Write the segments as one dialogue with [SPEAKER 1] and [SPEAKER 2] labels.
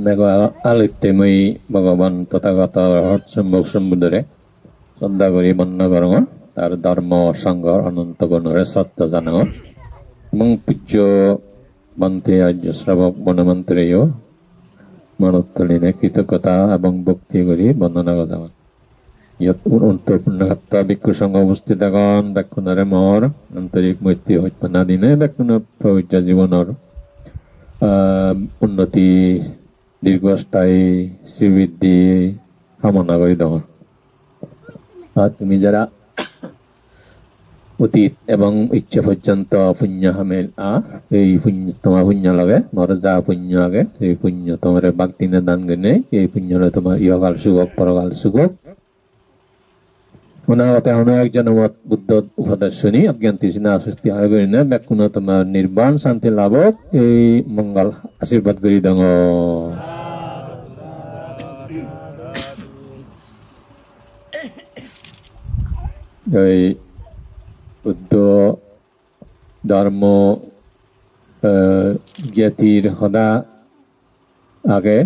[SPEAKER 1] 내가 알을 때문에 ভগবান তথাগত সম্যক সম্বুদ্ধরে শ্রদ্ধা করি বর্ণনা করো তার ধর্ম সংঘ অনন্ত গুণরে সত্য জানো এবং পূজ্য মন্ত্রী আর্য শ্রাবক বনমন্ত্রীও মানবতলীনে কৃতজ্ঞতা এবং ভক্তি করি বর্ণনা করা ইয়াত অন্তঃপূর্ণাত্মা ভিক্ষু সংঘ উপস্থিতগণ ব্যাকুণরে মর আন্তরিক মৈত্রী হত্যা দিনে ব্যাকুণ প্রবৃত্ত জীবনের উন্নতি দীর্ঘস্থায়ী শ্রীবৃদ্ধি কামনা করি দেওয়া আর তুমি যারা অতীত এবং ইচ্ছে পর্যন্ত পুণ্য হামেল এই পুণ্য তোমার পুণ্য লাগে মর যা পুণ্য আগে এই পুণ্য তোমার বাগদিনে দান গনে এই পুণ্যরে তোমার ইহকাল সুখক পরকাল সুখক অনাগতে অনেক জনমত বুদ্ধ উপদেশ শুনি অজ্ঞান তৃষ্ণা সৃষ্টি হয় করি না ব্যাকুণ তোমার নির্বাণ শান্তি লাভক এই মঙ্গল আশীর্বাদ করি দङ এই বুদ্ধ ধর্ম জ্ঞাতির সদা আগে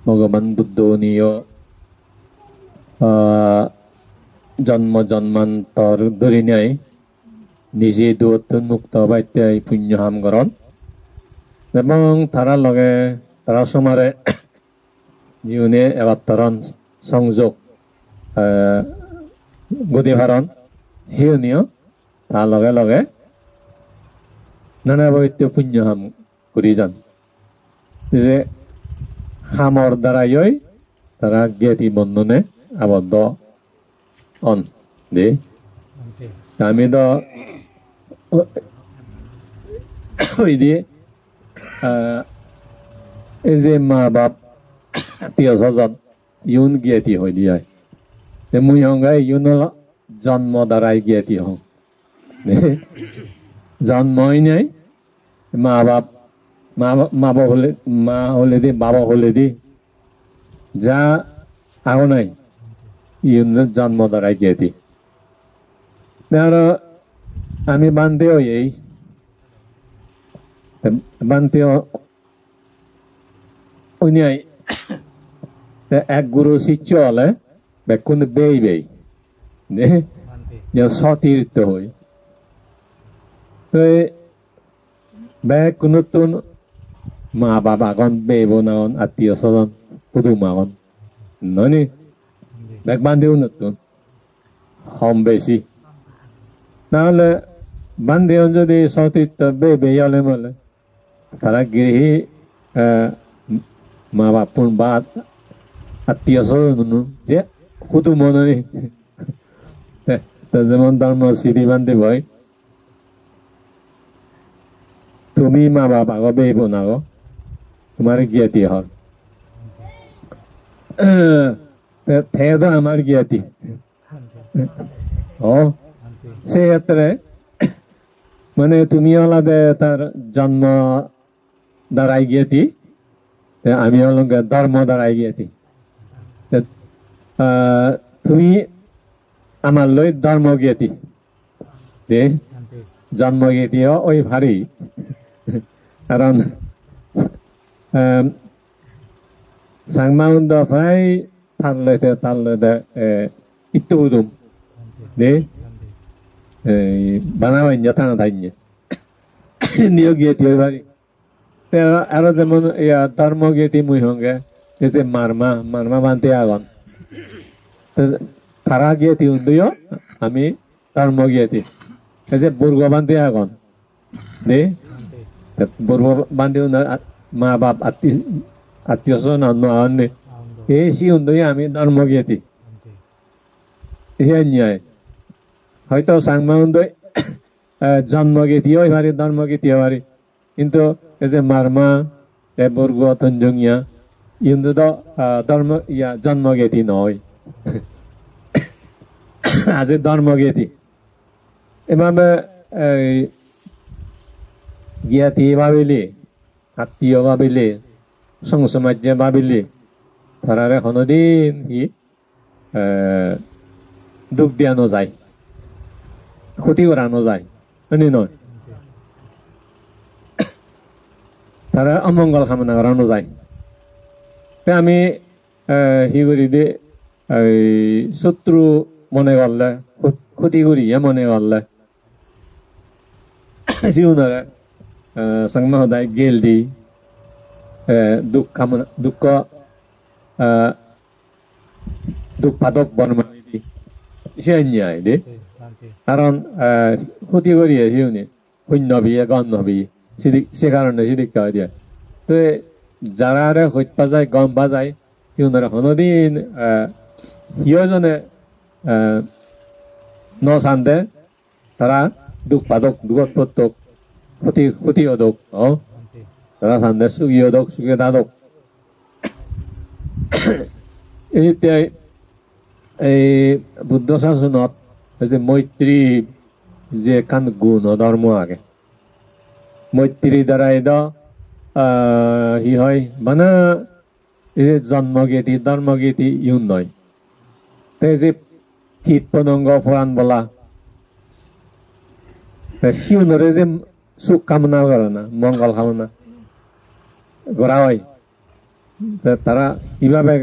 [SPEAKER 1] ভগবান বুদ্ধ নিয় জন্ম জন্মান্তর ধরে নেয় নিজে দূরত্ব মুক্ত বাইতে পুণ্য হাম করন এবং তারা লগে তারা সমারে জীবনে এবার তরণ সংযোগ গতি ভারণ সিওনিও তার লগে লগে নানা বৈত্য পুণ্য হাম করি যান যে হামর দ্বারাই তারা জ্ঞাতি বন্ধনে আবদ্ধ অন দে আমি তো ওই দিয়ে এই যে মা বাপ আত্মীয় স্বজন ইউন জ্ঞাতি হয়ে দিয়ে মুই হংগাই ইউন জন্ম দ্বারাই জ্ঞাতি হং জন্মই নাই মা বাপ মা হলে দি বাবা হলে দি যা আগো নাই ইউন জন্ম দ্বারাই জ্ঞাতি আর আমি বান্ধেও এই বান্ধেও উনি এক গুরু শিষ্য হলে বেকুন বেই বেই সতীর্থ হই বেক নতুন মা বাবা আগন বে বোনাগন আত্মীয় স্বজন কুটুম আগন ননি বেক বান্ধেও নতুন হম বেশি নাহলে বান্ধেও যদি সতীর্থ বে বেই হলে বলে তারা গৃহী মা বাপুর বাদ আত্মীয় স্বজন যে কুটুম ননি যেমন ধর্ম সিঁড়ি বান্ধে ভয় তুমি মা বাপ আগো বে বোনাগো তোমার জ্ঞাতি হল তো আমার জ্ঞাতি ও সে ক্ষেত্রে মানে তুমি হলাদে তার জন্ম দ্বারাই জ্ঞাতি আমি হল ধর্ম দ্বারাই জ্ঞাতি তুমি আমার লই ধর্ম জ্ঞাতি দে জন্ম জ্ঞাতি ওই ভারী কারণ সাংমাউন্দ প্রায় তার লইতে ইত্তু উদুম দে বানাবাইন্য থানা ধান্য নিয়োগ জ্ঞাতি ওই ভারী আরো যেমন ধর্ম জ্ঞাতি মুই হঙ্গে এই যে মারমা বানতে আগন তারা জ্ঞাতি উন্দুয় আমি ধর্ম জ্ঞাতি এই যে বুর্গ বানতে আগন দে বুর্গ বান্ধে মা বাপ আত্মীয় স্বজন অন্য এই সি উন্দুয় আমি ধর্ম জ্ঞাতি ন্যায় হয়তো সাংমা উন্দয় জন্ম জ্ঞাতি হয় পারি ধর্ম জ্ঞাতি হয় পারি কিন্তু এই যে মারমা বুর্গ তঞ্জঙ্গিয়া ইন্দু তো ধর্ম জন্ম জ্ঞাতি নয় আজি ধর্ম জ্ঞাতি এভাবে জ্ঞাতি ভাবিলে আত্মীয় ভাবিলে সংসমাজ্য ভাবিলে তারারে কোনোদিন সি দুখ দিয়া নযায় ক্ষতি করা নযায় হয়নি নয় তারা অমঙ্গল কামনা করানো যায় আমি হি করি দে শত্রু মনে করলে ক্ষতি করি মনে করলে জিউনারে সাংমা সদায় গেল দি দুঃখ কামনা দুঃখ দুঃখ পাদক বনমানি দি সে অন্যায় দে কারণ ক্ষতি করি জিউনি শূন্য বিয়ে গণ নবি সে কারণে সিদিক কয় দিয়ে তো যারা হত্যা যায় গম পা যায় সিহঁতৰে কোনোদিন সিজনে নচান্দে তারা দুঃখ পাদক দুঃখ প্রত্যক ক্ষতি অদক তারা চান্দে সুখী অদক সুখী দাদক এই বুদ্ধ শাসনত যে মৈত্রী যে কান গুণ ধর্ম আগে মৈত্রী দ্বারাই হি হয় মানে জন্মগীতি ধর্মগীতি ইউন নয় তে যে কীট পতঙ্গ ফোরান বলা সিউনরে যে সুখ কামনা করে না মঙ্গল কামনা করা হয় তারা কিভাবে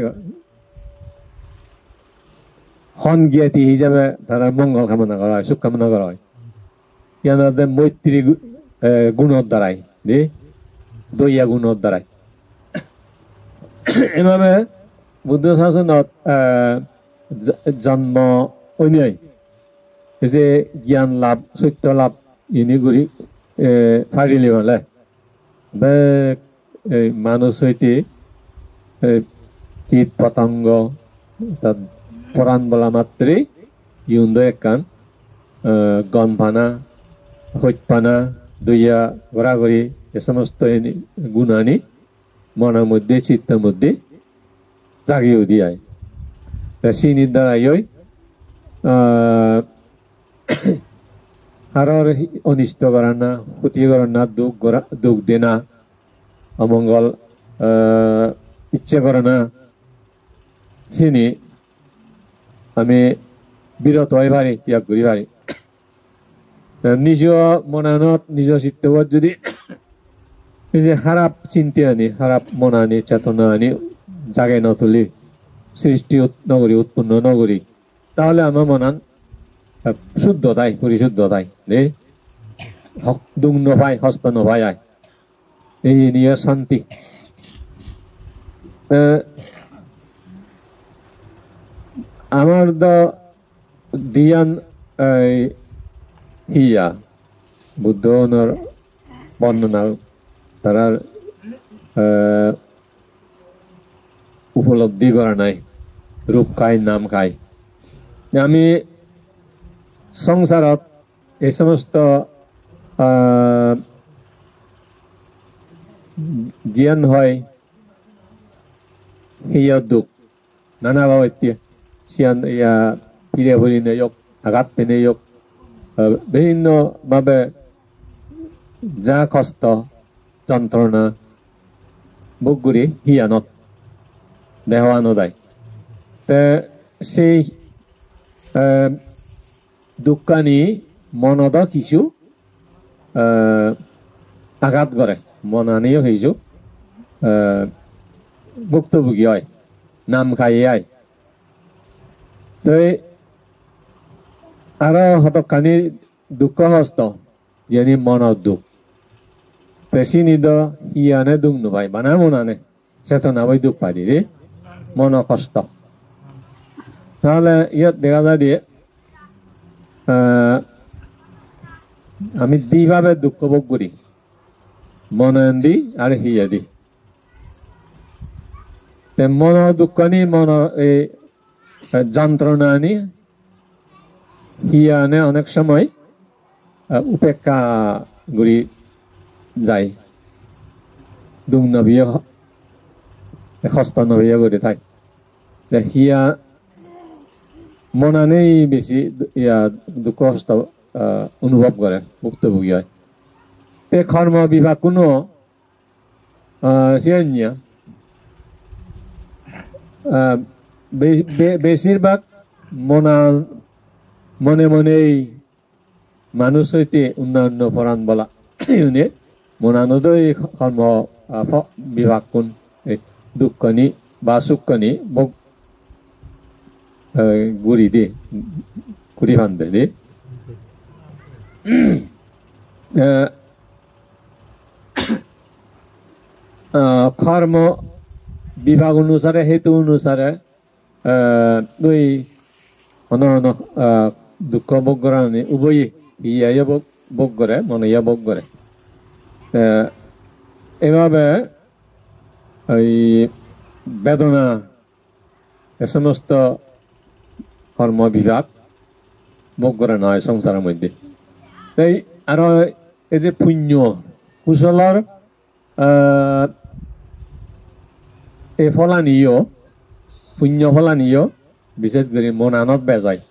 [SPEAKER 1] সংজ্ঞাতি হিসাবে তারা মঙ্গল কামনা করা হয় সুখ কামনা করা হয় ইয়াদের মৈত্রী গুণর দ্বারাই দে দইয়া গুণর দ্বারাই এভাবে বুদ্ধ শাসনত জন্ম অন্যায় যে জ্ঞান লাভ সত্য লাভ ইনি ঘুরি ফাৰিলে মানে মানুষ হইতে কীট পতঙ্গ তাত পরাণ বলা মাত্রে ইউন্দ একখান গন পানা হইতপানা দইয়া ঘোরাঘুরি এ সমস্ত গুণানি মনের মধ্যে চিত্তের মধ্যে জাগিয়ে দিয়ায় সিনির দ্বারাই কারোর অনিষ্ট করা না ক্ষতি করা না দুঃখ দে না অমঙ্গল ইচ্ছে করে না সিনি আমি বিরত হয়ে পারি ত্যাগ করি পারি নিজ মনানত নিজ চিত্তবত যদি এই যে খারাপ চিন্তা আনি খারাপ মন আনি চেতনা আনি জাগে নতুলি সৃষ্টি নগরী উৎপন্ন নগরী তাহলে আমার মনান শুদ্ধতাই পরিশুদ্ধতাই দেই দুঃখ নপায় হস্ত নপায় আয় এই নিয়ে শান্তি আমার দিয়ান হিয়া বুদ্ধ বর্ণনা তারা উপলব্ধি করা নাই রূপ খাই নাম খাই আমি সংসারত এই সমস্ত জ্ঞান হয় হিয়া দুঃখ নানা ভাবে সিয়ান ইয়া ফিরে ফুরিনে যোগ আঘাত পেনে যোগ বিভিন্ন ভাবে যা কষ্ট যন্ত্রণা বুকগুড়ি হিয়ানত দেহওয়ানো দেয় তে সেই দুঃখানি মনদ কিছু আঘাত করে মন আনিও কিছু ভুক্তভোগী হয় নাম খাইয়ে আয় তো আরো হতকানি দুঃখ হস্ত যেনি মনের দুঃখ পেশি নিদ হিয়ানে দুঃখ নপায় বানা মনানে চেতনা বই দুঃখ পাই দিয়ে মন কষ্ট তাহলে ইয়াত দেখা যায় দিয়ে আমি দুইভাবে দুঃখ ভোগ করি মনন দি আর হিয়া দি মন দুঃখ নি মন এই যন্ত্রণা আনি হিয়া আনে অনেক সময় উপেক্ষা করি যায় দুঃখ নভিয়ে হস্ত নভিয়ে করে থাক হিয়া মনানেই বেশি ইয়া দুঃখ হস্ত অনুভব করে ভুক্তভোগী হয় তে কর্ম বিভাগ কোনো সিয়া বেশিরভাগ মনে মনেই মানুষ হইতে উন্নয়ন পরাণ বলা মনানদই কর্ম বিভাগ কোন দুঃখনি বা সুখনি বক গুড়ি দে গুড়ি ফান্দে দে কর্ম বিভাগ অনুসারে হেতু অনুসারে দুই অন্য দুঃখ ভোগ করানি উভয়ই ইয়া ভোগ করে মনে ইয়া ভোগ করে এভাবে ওই বেদনা এ সমস্ত কর্ম বিভাগ ভোগ করে নয় সংসারের মধ্যে তাই আরো এই যে পুণ্য কুশলর এই ফলানিও পুণ্য ফলানিও বিশেষ করে মন আনত বেজায়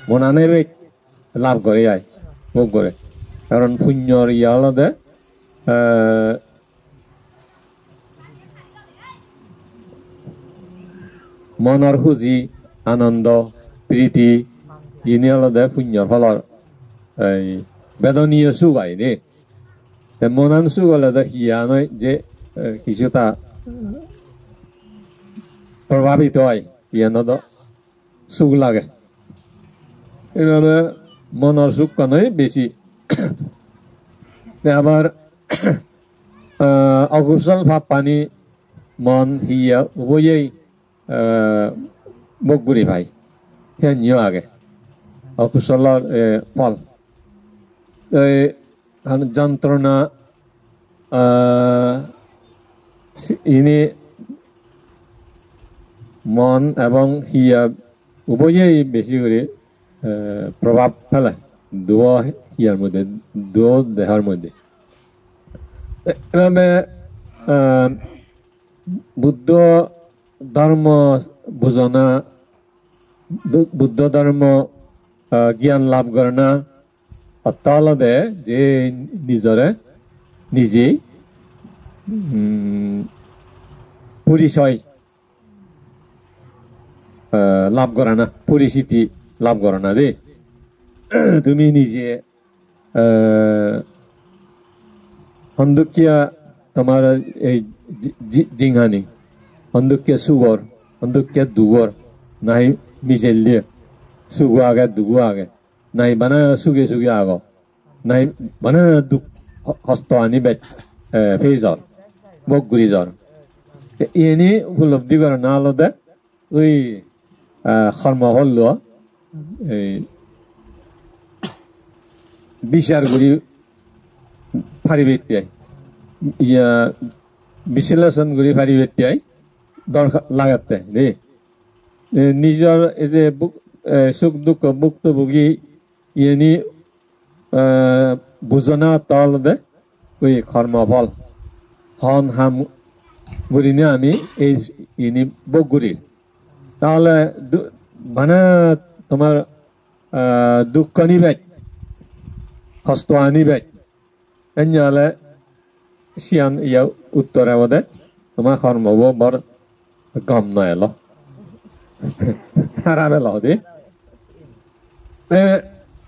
[SPEAKER 1] মন আনের লাভ করে যায় ভোগ করে কারণ পুণ্যর ইয়া আলাদা মনৰ খুজি আনন্দ প্রীতি ইনি আলাদা পুণ্যর ফলর এই বেদনীয় সুখ আই দে মনান সুখ আলাদা হিয়া নয় যে কিছুটা প্রভাবিত হয় ইয়ানত সুখ লাগে এভাবে মনের সুখ নয় বেশি আবার অকুশল ভাব পানি মন হিয়া উভয়েই বকগুড়ি ভাই নিও আগে অকুশলর ফল যন্ত্রণা ইনি মন এবং হিয়া উভয়েই বেশি করে প্রভাব ফেলে দুও হিয়ার মধ্যে দুও দেহের মধ্যে এভাবে বুদ্ধ ধর্ম বুঝনা বুদ্ধ ধর্ম জ্ঞান লাভ করে না অর্থাৎ যে নিজরে নিজেই পরিচয় লাভ করে না পরিচিতি লাভ করে না দে তুমি নিজে হন্দুকিয়া তোমার এই জিংহানি হন্দুকিয়া সুগর হন্দুকিয়া দুগর নাই মিশেলিয়ে সুগু আগে দুগু আগে নাই বানা সুগে সুগে আগ নাই বানা দুঃখ হস্ত আনি বেট ফেজর বকগুড়ি জ্বর এনে উপলব্ধি করে না আলাদা ওই কর্ম হল এই বিচার করি ফারিবেতিয়াই ইয়া বিশ্লেষণ করি ফারিবেতিয়াই দরকার লাগাতে রে নিজের এই যে সুখ দুঃখ ভুক্তভোগী ইনি বুঝনা তলদে ওই কর্মফল হন হাম বুড়িনে আমি এই ইনি বকগুড়ি তাহলে মানে তোমার দুঃখ নিবে কষ্ট আনিবে এনলে সিয়ান ইয়া উত্তরে বোধে তোমার কর্মব বর গম নয় এলো খারাপ এলো দে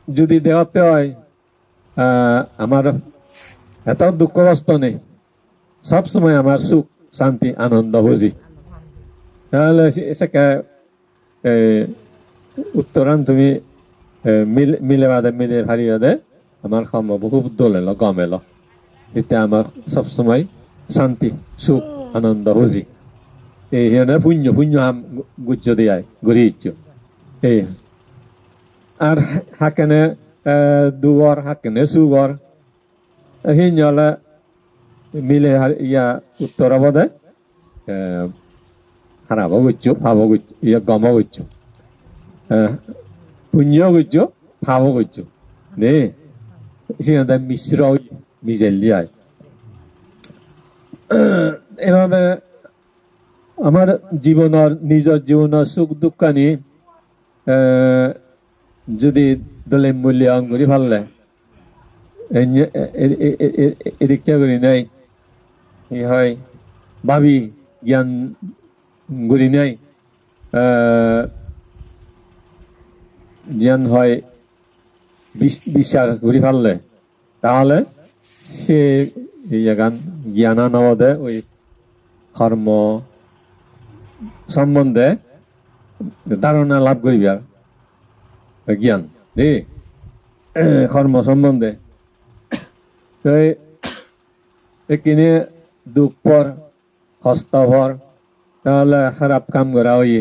[SPEAKER 1] যদি দেওয়াতে হয় আমার এত দুঃখ কষ্ট নেই সবসময় আমার সুখ শান্তি আনন্দ বুঝি তাহলে সেকে উত্তরান তুমি মিলে বাদে মিলে হারি বাদে আমার কর্ম খুব দোল এলো গম এলো এতে আমার সবসময় শান্তি সুখ আনন্দ বুঝি এই পুণ্য পুণ্য আম গুজ্জ দিয়ায় ঘুরি ইচ্ছু এই আর হাকেনে দুগর হাকেনে সুগর সেই নলে মিলে ইয়া উত্তর বোধে খারাপ গুচ্ছু ভাব গুচ্ছু ইয়া গম গুচ্ছু পুণ্য গুচ্ছু ভাব গুচ্ছু নে সেখানে মিশ্র মিজেলি আয় এভাবে আমার জীবনের নিজের জীবনের সুখ দুঃখ নি যদি দলে মূল্যায়ন করি ভাললে এদিকটা করি নাই হয় ভাবি জ্ঞান করি নাই জ্ঞান হয় বিশ্বাস করি ভাললে তাহলে সে ইয়াগান জ্ঞান নবদে ওই কর্ম সম্বন্ধে ধারণা লাভ করিবি আর জ্ঞান দে কর্ম সম্বন্ধে এখানে দুঃখ পর কষ্ট পর তাহলে খারাপ কাম করা ওই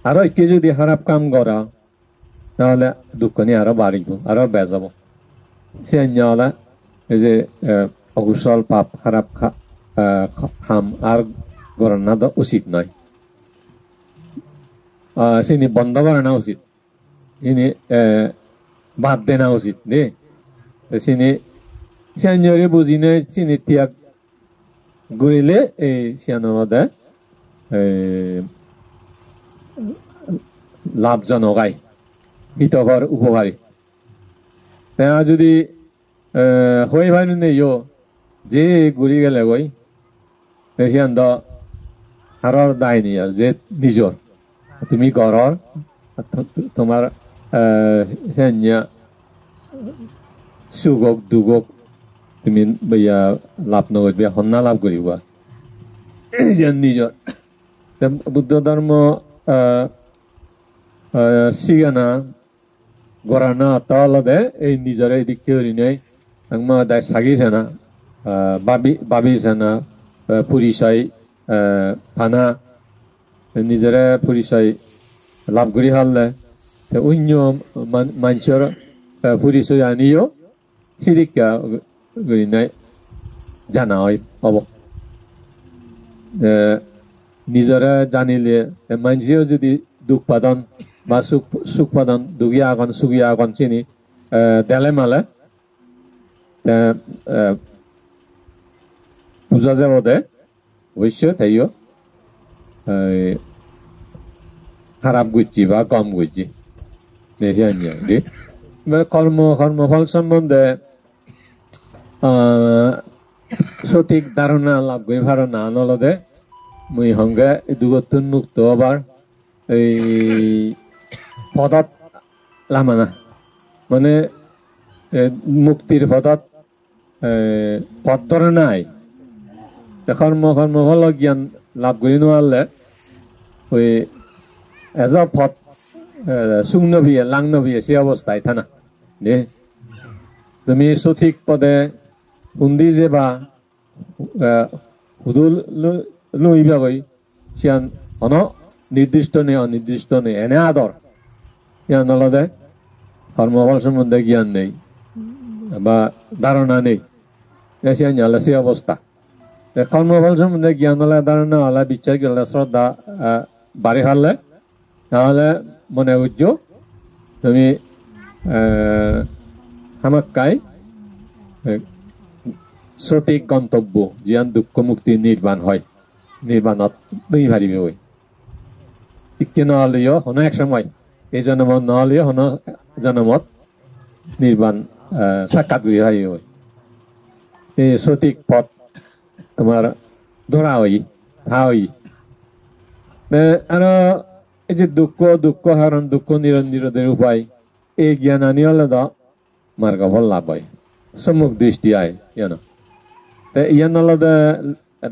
[SPEAKER 1] আরো একে যদি খারাপ কাম করা তাহলে দুঃখ নিয়ে আরো বাড়িব আরো বেজাব সে হলে এই যে অকুশল পাপ খারাপ খাম আর করানো তো উচিত নয় চিনি বন্ধ করে না উচিত চিনি বাদ দেনা উচিত দে চিনি সিয়ানরে বুঝি নে চিনি ত্যাগ ঘুরিলে এই সিয়ানোর মধ্যে লাভজনক আয় হিতকর উপকারী যদি হয়ে পারি নেই যে ঘুরি গেলে গই সিয়ান হারর দায় নি আর যে নিজর তুমি ঘরর তোমার সুগক দুগক তুমি লাভ নকরবে সন্না লাভ করিব নিজর বুদ্ধ ধর্ম সিগানা গড়ানা তাহলে এই নিজরে এদিক কেউরি নেই দায় সাগিছে না ভাবিছে না পরিচয় থানা নিজরে পরিচয় লাভ করি হারলে অন্য মানুষের পরিচয় আনিও সিদিকা করি নাই জানা হয় হব নিজরে জানিলে মানুষেও যদি দুঃখ পাদন বা সুখ পাদন দুগিয়া আগন সুগিয়া আগন চিনি দেলে মালে বুঝা যাব দে অবশ্য তাইও খারাপ গুচ্ছি বা কম গুচ্ছি কর্মফল সম্বন্ধে সঠিক ধারণা লাভ করি ভালো না নলদে মুই সঙ্গে দুগতুন মুক্ত হবার এই পদত লামানা মানে মুক্তির পদত পদ ধরে নাই কর্মফল জ্ঞান লাভ করি নোৱাৰিলে ওই এজ পদ সুং নভিয়ে লাং নভিয়ে সে অবস্থায় থানা দে তুমি সঠিক পদে হুন্দি যে বা হুদুল লইবা গই সিয়ান অন নির্দিষ্ট নেই অনির্দিষ্ট নেই এনে আদর সিয়ান নলদে কর্মফল সম্বন্ধে জ্ঞান নেই বা ধারণা নেই সিয়ান হলে সে অবস্থা কর্মফল সম্বন্ধে জ্ঞান হলে ধারণা হলে বিচার করলে শ্রদ্ধা বাড়ি হারলে তাহলে মনে উজ্জ তুমি হামাক্কাই সঠিক গন্তব্য জিয়ান দুঃখ মুক্তি নির্বাণ হয় নির্বাণত দুই ভারিবে ওই ইকে নহলেও হন এক সময় এই জন্মত নহলেও হন জন্মত নির্বাণ সাক্ষাৎ করি হারিবে ওই এই সঠিক পথ তোমার ধরা হই হা হই আর এই যে দুঃখ হারণ দুঃখ নিরোধের উপায় এই জ্ঞান আনি হলে তো মার্গফল লাভ হয় সম্মুখ দৃষ্টি আয় ইয়ান ইয়ান হলে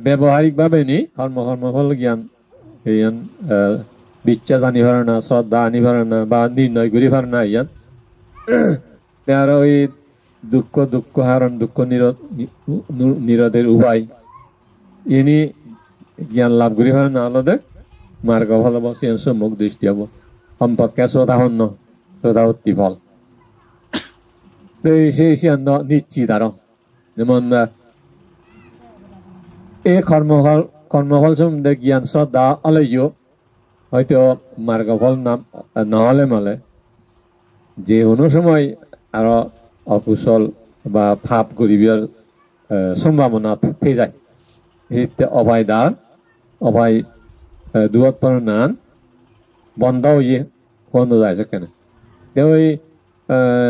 [SPEAKER 1] ব্যবহারিক ভাবে নি কর্মফল জ্ঞান ইয়ান বিশ্বাস আনি পারে না শ্রদ্ধা আনি পারে না বা নির্ণয় করি পারে না ইয়ান আর ওই দুঃখ হারণ দুঃখ নিরোধের উপায় ইনি জ্ঞান লাভ করি পারে না হলে মার্গ ফল হব সে সম্মুখ দৃষ্টি হব সম্পর্কে শ্রোতাহন্য শ্রোতাবর্তী ফল সেই সিয়ান নিশ্চিত আরো যেমন এই কর্মফল সম্বন্ধে জ্ঞান শ্রদ্ধা আলয়ও হয়তো মার্গফল নাম নহলে মালে যে কোনো সময় আরো অকুশল বা ভাব গরিবের সম্ভাবনা থেকে যায় অভয় দ্বার অভয় দুয়াত পর নান বন্ধ হয়ে বন্ধ যাইছে কেন ওই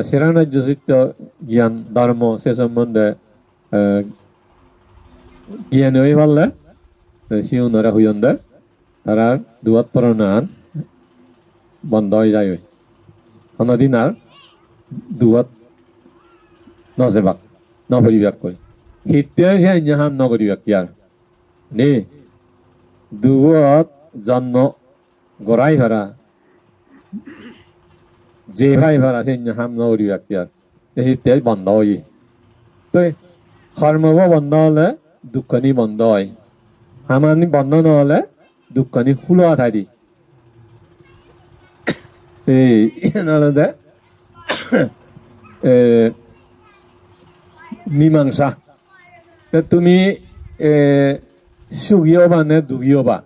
[SPEAKER 1] শিরানার্যচিত্ত জ্ঞান ধর্ম সে সম্বন্ধে জ্ঞান হয়ে পারলে শিউনরা হুইন্দে তারা দুয়াত পর নান বন্ধ হয়ে যায় কোনদিন আর দুয়াত নজেবাক নভরিবাক কই হিত্যে হাম নকৰিবা কিয়াৰ দেই দুগত জন্ম গৰাই ভৰা যে ভাই ভৰা সে হাম নকৰিবা কিয়াৰ হিত্যে বন্ধ হয় তো কৰ্মব বন্ধ হলে দুঃখনি বন্ধ হয় হামানি বন্ধ নহলে দুঃখনি খোলা থাকি এই নালদে মীমাংসা তুমি সুখীয় বা নে দুখীয় বা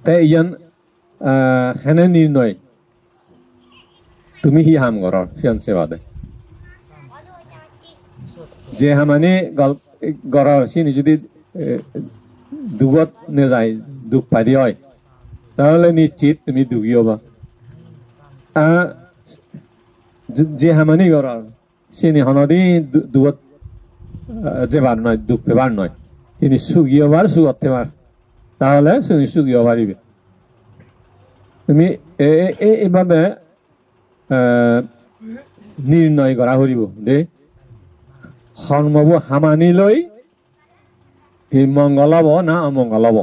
[SPEAKER 1] তাই ইয়ান হেনে নির্ণয় তুমি হি হাম ঘৰৰ সিয়ান সেৱা দে যে হামানি ঘৰৰ সিনি যদি দুখত নেযায় দুখ পাদি হয় তাহলে নিশ্চিত তুমি দুখী হবা যে হামানি ঘৰৰ সিনি হনদি দুখত যেবার নয় দুঃখ পেবার নয় তিনি সুখী হবার সুখত থেবার তাহলে তুমি সুখী হবারিবে তুমি এইভাবে নির্ণয় করা হরিব দে কর্মবু হামানি লৈ মঙ্গল হব না অমঙ্গল হব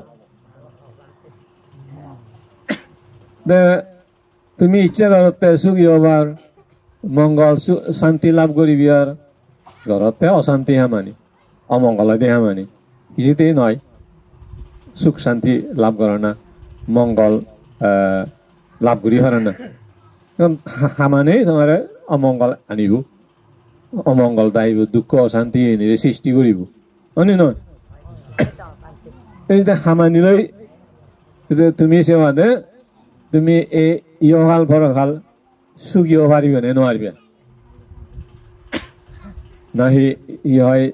[SPEAKER 1] দে তুমি ইচ্ছা করতে সুখী হবার মঙ্গল শান্তি লাভ করিবি আর ঘরতে অশান্তি হামানি অমঙ্গল দিয়ে হামানি কিছুতেই নয় সুখ শান্তি লাভ করে না মঙ্গল লাভ করি পারে না হামানে তোমার অমঙ্গল আনিব অমঙ্গল দাইব দুঃখ অশান্তি এনে সৃষ্টি করিব অনি নয় এই যে হামানি লৈ তুমি সেবা দে তুমি এই ইহকাল পরকাল সুখীও পারিবে না নোৱাৰিবে নাহি ই হয়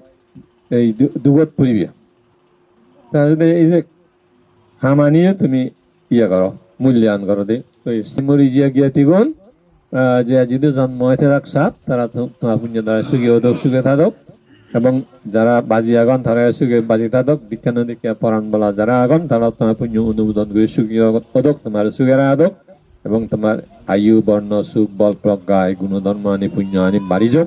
[SPEAKER 1] এই দুগত পড়িবে তাহলে এই যে হামানিয়ে তুমি ইয়ে করো মূল্যায়ন করো দে মরি জিয়া জ্ঞাতিগণ যে যদি জন্ম হইতে রাখসাত তারা তোমার পুণ্য দ্বারা সুখী হোক সুখে থাকক এবং যারা বাজি আগন তারা সুখে বাজি থাকক দীক্ষা নদীক্ষা পরাণ বলা যারা আগন তারা তোমার পুণ্য অনুমোদন করে সুখী হোক তোমার সুখেরা আদক এবং তোমার আয়ু বর্ণ সুখ বল প্রজ্ঞা এই গুণধর্ম আনি পুণ্য আনি বাড়ি যোগ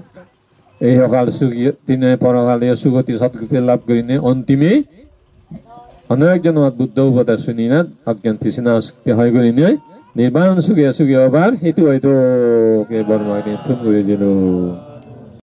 [SPEAKER 1] এই সকাল সুখী তিনি পরকালে সুগতি সদ্গতি লাভ করি নে অন্তিমে অনেক জনমত বুদ্ধ উপদেশ শুনি না অজ্ঞান তৃষ্ণা হয় করি নিয়ে নির্বাণ সুখে সুখী হবার হেতু হয়তো বর্মা ফোন করে দিল